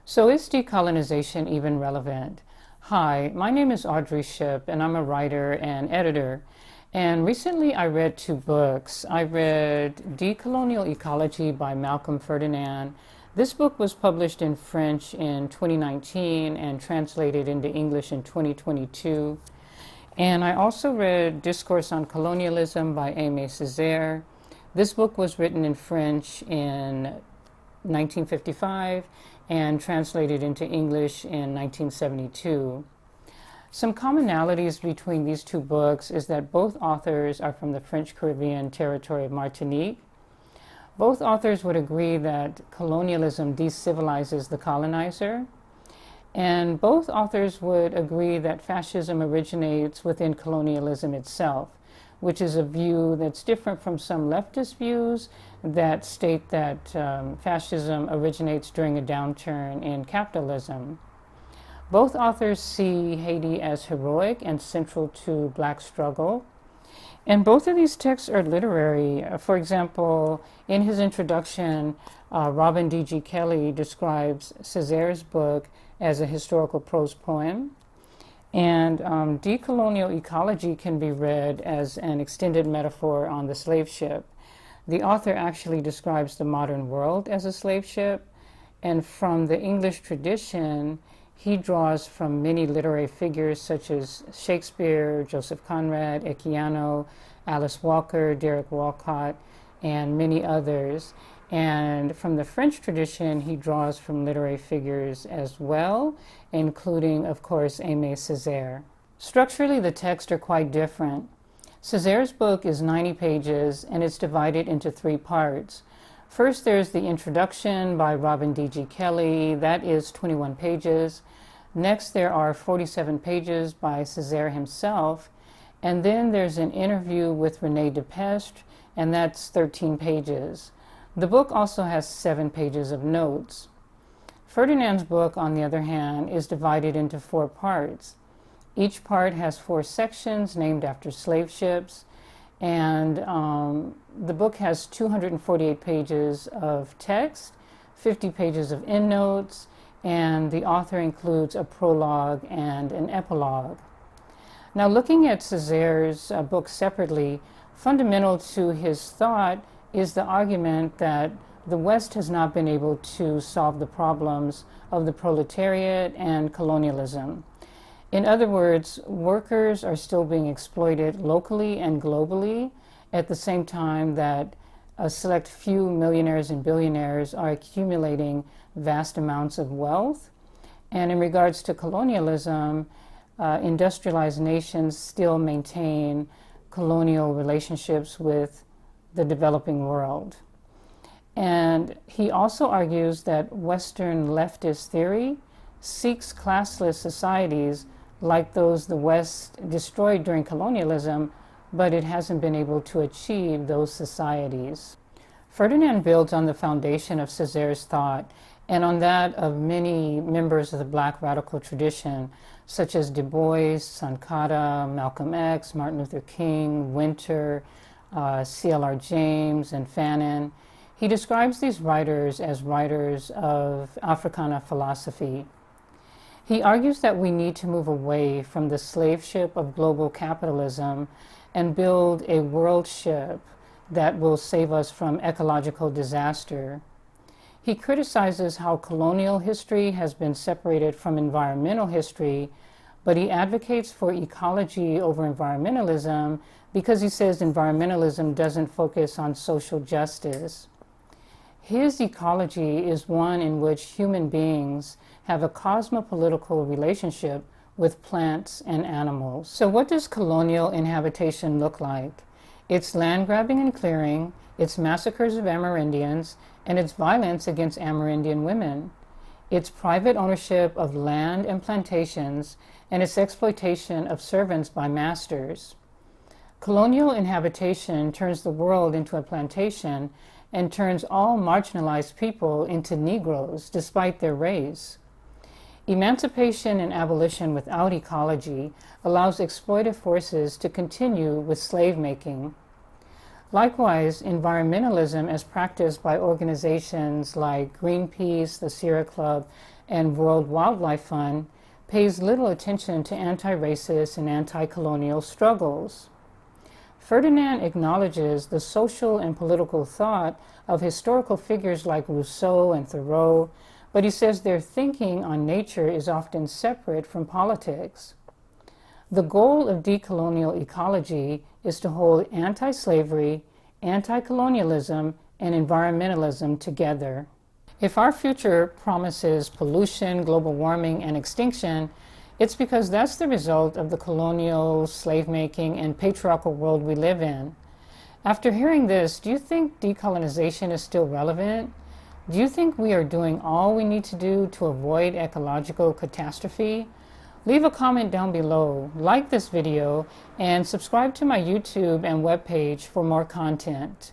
So is decolonization even relevant? Hi, my name is Audrey Ship, and I'm a writer and editor. And recently I read two books. I read Decolonial Ecology by Malcolm Ferdinand. This book was published in French in 2019 and translated into English in 2022. And I also read Discourse on Colonialism by Cesaire. This book was written in French in 1955 and translated into English in 1972. Some commonalities between these two books is that both authors are from the French Caribbean territory of Martinique. Both authors would agree that colonialism decivilizes the colonizer, and both authors would agree that fascism originates within colonialism itself, which is a view that's different from some leftist views that state that fascism originates during a downturn in capitalism. Both authors see Haiti as heroic and central to Black struggle. And both of these texts are literary. For example, in his introduction, Robin D.G. Kelley describes Cesaire's book as a historical prose poem. And Decolonial Ecology can be read as an extended metaphor on the slave ship. The author actually describes the modern world as a slave ship, and from the English tradition, he draws from many literary figures such as Shakespeare, Joseph Conrad, Equiano, Alice Walker, Derek Walcott, and many others. And from the French tradition, he draws from literary figures as well, including, of course, Aimé Césaire. Structurally, the texts are quite different. Césaire's book is 90 pages, and it's divided into three parts. First, there's the introduction by Robin D.G. Kelley. That is 21 pages. Next, there are 47 pages by Césaire himself. And then there's an interview with René Depestre, and that's 13 pages. The book also has 7 pages of notes. Ferdinand's book, on the other hand, is divided into 4 parts. Each part has 4 sections named after slave ships, and the book has 248 pages of text, 50 pages of endnotes, and the author includes a prologue and an epilogue. Now, looking at Césaire's book separately, fundamental to his thought is the argument that the West has not been able to solve the problems of the proletariat and colonialism. In other words, workers are still being exploited locally and globally at the same time that a select few millionaires and billionaires are accumulating vast amounts of wealth. And in regards to colonialism, industrialized nations still maintain colonial relationships with the developing world. And he also argues that Western leftist theory seeks classless societies like those the West destroyed during colonialism, but it hasn't been able to achieve those societies. Ferdinand builds on the foundation of Césaire's thought and on that of many members of the Black radical tradition, such as Du Bois, Sankara, Malcolm X, Martin Luther King, Winter, C.L.R. James, and Fanon. He describes these writers as writers of Africana philosophy. He argues that we need to move away from the slave ship of global capitalism and build a world ship that will save us from ecological disaster. He criticizes how colonial history has been separated from environmental history, but he advocates for ecology over environmentalism because he says environmentalism doesn't focus on social justice. His ecology is one in which human beings have a cosmopolitical relationship with plants and animals. So what does colonial inhabitation look like? It's land grabbing and clearing, it's massacres of Amerindians, and it's violence against Amerindian women. It's private ownership of land and plantations, and its exploitation of servants by masters. Colonial inhabitation turns the world into a plantation and turns all marginalized people into Negroes, despite their race. Emancipation and abolition without ecology allows exploitive forces to continue with slave making. Likewise, environmentalism as practiced by organizations like Greenpeace, the Sierra Club, and World Wildlife Fund pays little attention to anti-racist and anti-colonial struggles. Ferdinand acknowledges the social and political thought of historical figures like Rousseau and Thoreau, but he says their thinking on nature is often separate from politics. The goal of decolonial ecology is to hold anti-slavery, anti-colonialism, and environmentalism together. If our future promises pollution, global warming, and extinction, it's because that's the result of the colonial, slave-making, and patriarchal world we live in. After hearing this, do you think decolonization is still relevant? Do you think we are doing all we need to do to avoid ecological catastrophe? Leave a comment down below, like this video, and subscribe to my YouTube and webpage for more content.